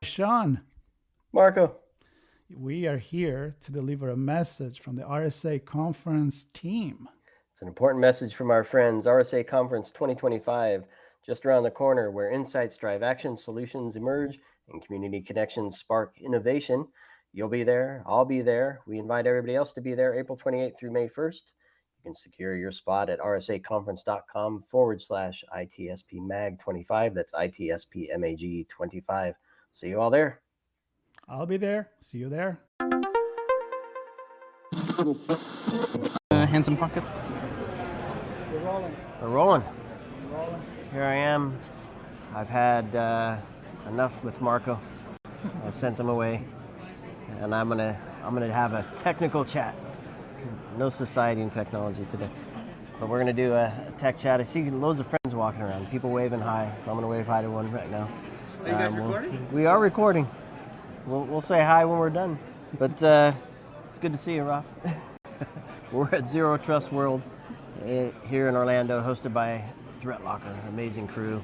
Sean. Marco. We are here to deliver a message from the RSA conference team. It's an important message from our friends. RSA Conference 2025, just around the corner, where insights drive action, solutions emerge, and community connections spark innovation. You'll be there. I'll be there. We invite everybody else to be there April 28th through May 1st. You can secure your spot at rsaconference.com/ITSPMAG25. That's ITSPMAG25. See you all there. I'll be there. See you there. Handsome pocket. We're rolling. We're rolling. We're rolling. Here I am. I've had enough with Marco. I sent him away, and I'm gonna have a technical chat. No society and technology today, but we're gonna do a tech chat. I see loads of friends walking around, people waving hi, so I'm gonna wave hi to one right now. Are you guys recording? We are recording. We'll say hi when we're done, but it's good to see you, Ralph. We're at Zero Trust World here in Orlando, hosted by ThreatLocker. Amazing crew,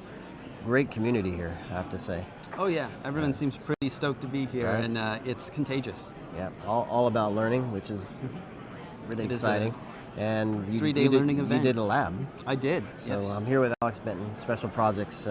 great community here, I have to say. Oh yeah, everyone seems pretty stoked to be here, right? And it's contagious. Yeah, all about learning, which is really exciting. And you 3-day learning event. You did a lab. I did. So yes. I'm here with Alex Benton, Special Projects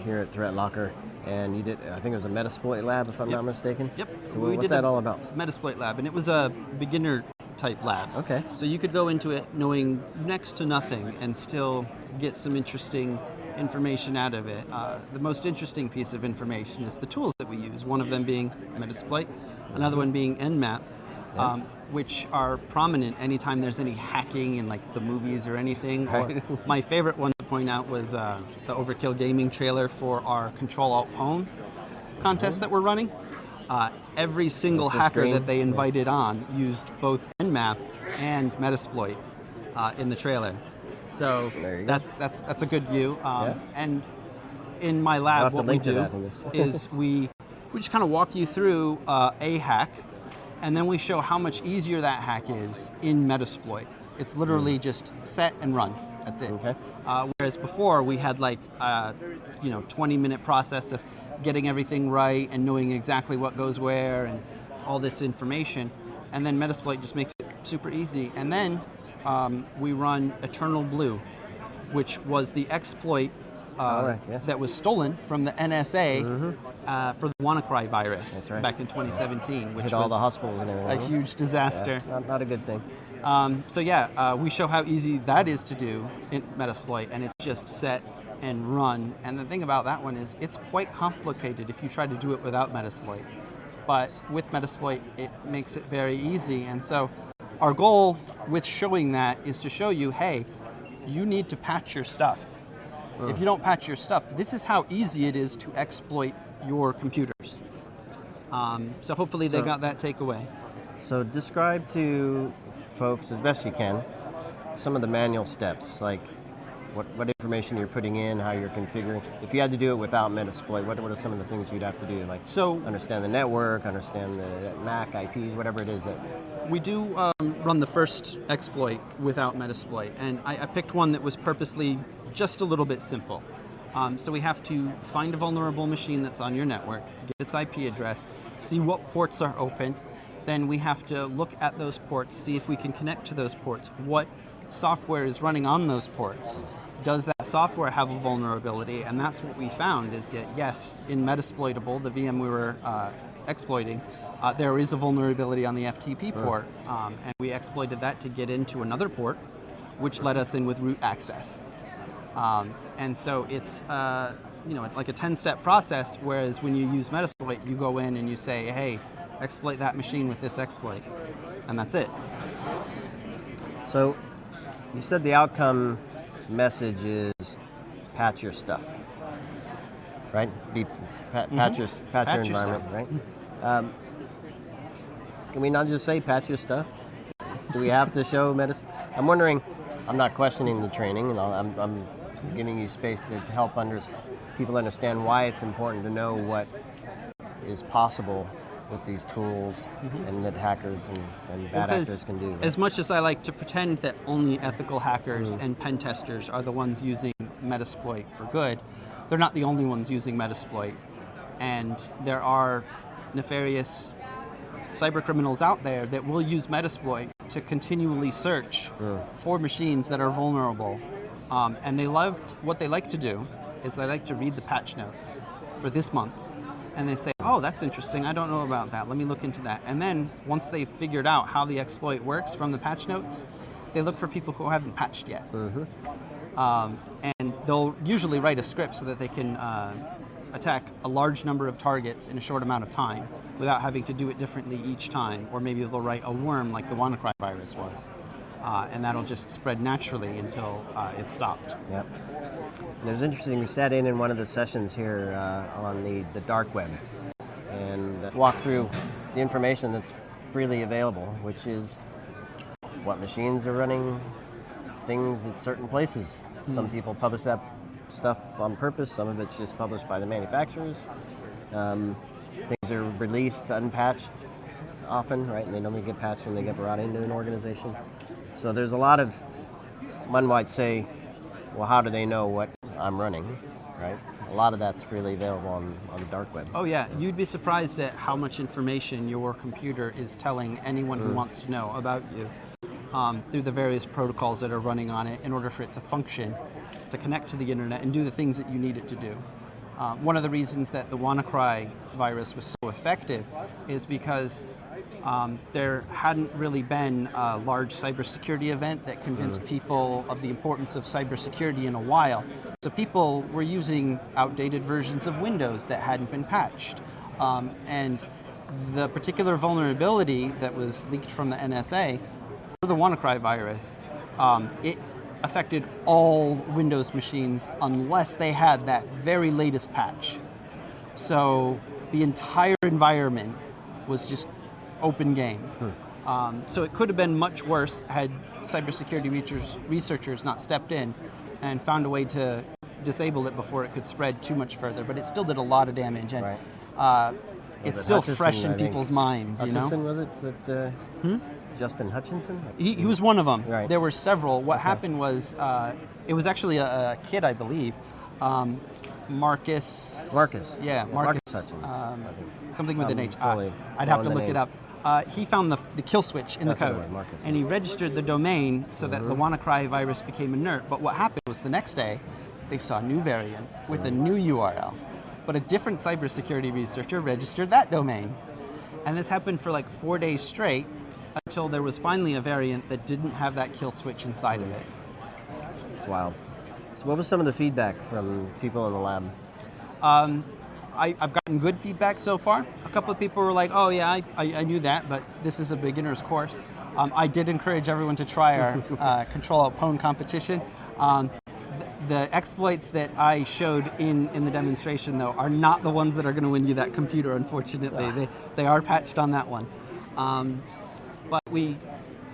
here at ThreatLocker, and you did, I think it was a Metasploit Lab, if I'm not mistaken. Yep. So what's that all about? Metasploit Lab, and it was a beginner type lab. Okay. So you could go into it knowing next to nothing and still get some interesting information out of it. The most interesting piece of information is the tools that we use, one of them being Metasploit, another one being Nmap, which are prominent anytime there's any hacking in like the movies or anything. Or my favorite one to point out was the Overkill Gaming trailer for our Control-Alt-Pwn contest that we're running. Every single hacker that they invited on used both Nmap and Metasploit in the trailer. So that's a good view. And in my lab, what we do is we just kind of walk you through a hack, and then we show how much easier that hack is in Metasploit. It's literally just set and run. That's it. Okay. Whereas before we had like 20-minute process of getting everything right and knowing exactly what goes where and all this information, and then Metasploit just makes it super easy. And then we run Eternal Blue, which was the exploit that was stolen from the NSA for the WannaCry virus back in 2017, which hit was all the hospitals and everything. A huge disaster. Yeah, not a good thing. We show how easy that is to do in Metasploit, and it's just set and run. And the thing about that one is it's quite complicated if you try to do it without Metasploit. But with Metasploit, it makes it very easy. And so our goal with showing that is to show you, hey, you need to patch your stuff. If you don't patch your stuff, this is how easy it is to exploit your computers. So hopefully they got that takeaway. So describe to folks, as best you can, some of the manual steps, like what information you're putting in, how you're configuring. If you had to do it without Metasploit, what are some of the things you'd have to do? Like understand the network, understand the MAC, IPs, whatever it is that... We do run the first exploit without Metasploit, and I picked one that was purposely just a little bit simple. So we have to find a vulnerable machine that's on your network, get its IP address, see what ports are open, then we have to look at those ports, see if we can connect to those ports, what software is running on those ports. Does that software have a vulnerability? And that's what we found is that, yes, in Metasploitable, the VM we were exploiting, there is a vulnerability on the FTP port, and we exploited that to get into another port, which let us in with root access. And so it's like a 10-step process, whereas when you use Metasploit, you go in and you say, hey, exploit that machine with this exploit, and that's it. So you said the outcome message is patch your stuff, right? Patch your environment, right? Can we not just say patch your stuff? Do we have to show I'm wondering, I'm not questioning the training, and I'm giving you space to help people understand why it's important to know what is possible with these tools and that hackers and bad actors can do. Right? As much as I like to pretend that only ethical hackers and pen testers are the ones using Metasploit for good, they're not the only ones using Metasploit And there are nefarious cybercriminals out there that will use Metasploit to continually search for machines that are vulnerable. And what they like to do is they like to read the patch notes for this month. And they say, oh, that's interesting. I don't know about that. Let me look into that. And then once they've figured out how the exploit works from the patch notes, they look for people who haven't patched yet. And they'll usually write a script so that they can attack a large number of targets in a short amount of time without having to do it differently each time. Or maybe they'll write a worm like the WannaCry virus was. And that'll just spread naturally until it's stopped. Yep. And it was interesting, we sat in one of the sessions here on the dark web and walked through the information that's freely available, which is what machines are running things at certain places. Some people publish that stuff on purpose, some of it's just published by the manufacturers. Things are released unpatched often, right? And they normally get patched when they get brought into an organization. So there's a lot of, one might say, well, how do they know what I'm running, right? A lot of that's freely available on the dark web. Oh yeah, you'd be surprised at how much information your computer is telling anyone who wants to know about you through the various protocols that are running on it in order for it to function, to connect to the internet and do the things that you need it to do. One of the reasons that the WannaCry virus was so effective is because there hadn't really been a large cybersecurity event that convinced people of the importance of cybersecurity in a while. So people were using outdated versions of Windows that hadn't been patched. And the particular vulnerability that was leaked from the NSA for the WannaCry virus, it affected all Windows machines unless they had that very latest patch. So the entire environment was just open game. So it could have been much worse had cybersecurity researchers not stepped in and found a way to disable it before it could spread too much further. But it still did a lot of damage, and it's still fresh in people's minds. Hutchison, was it? That, Justin Hutchinson? He was one of them. Right. There were several. What happened was, it was actually a kid, I believe. Marcus. Yeah, Marcus. Something with an H. I'd have to look it up. He found the kill switch in the code, and he registered the domain so that the WannaCry virus became inert. But what happened was the next day, they saw a new variant with a new URL, but a different cybersecurity researcher registered that domain. And this happened for like 4 days straight until there was finally a variant that didn't have that kill switch inside of it. It's wild. So what was some of the feedback from people in the lab? I've gotten good feedback so far. A couple of people were like, oh yeah, I knew that, but this is a beginner's course. I did encourage everyone to try our Control Alt Pwn competition. The exploits that I showed in the demonstration, though, are not the ones that are going to win you that computer, unfortunately. They are patched on that one. But we've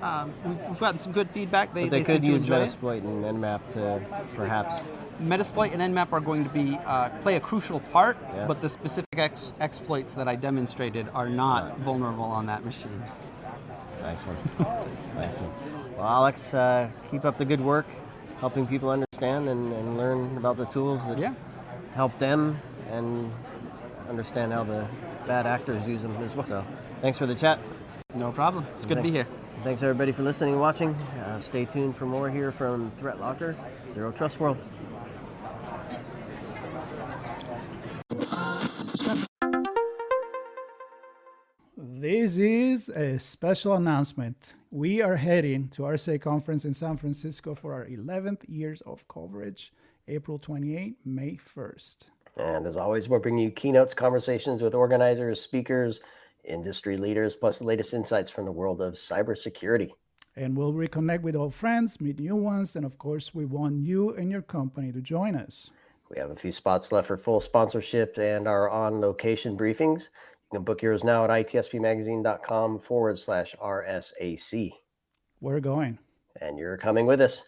gotten some good feedback. They could use enjoy Metasploit and Nmap to perhaps... Metasploit and Nmap are going to play a crucial part, but the specific exploits that I demonstrated are not vulnerable on that machine. Nice one. Nice one. Well, Alex, keep up the good work, helping people understand and learn about the tools that help them and understand how the bad actors use them as well. So, thanks for the chat. No problem. It's good to be here. Thanks everybody for listening and watching. Stay tuned for more here from Threat Locker, Zero Trust World. This is a special announcement. We are heading to RSA conference in San Francisco for our 11th years of coverage, April 28, May 1st. And as always, we're bringing you keynotes, conversations with organizers, speakers, industry leaders, plus the latest insights from the world of cybersecurity. And we'll reconnect with old friends, meet new ones, and of course, we want you and your company to join us. We have a few spots left for full sponsorship and our on-location briefings. You can book yours now at itspmagazine.com/RSAC. We're going. And you're coming with us.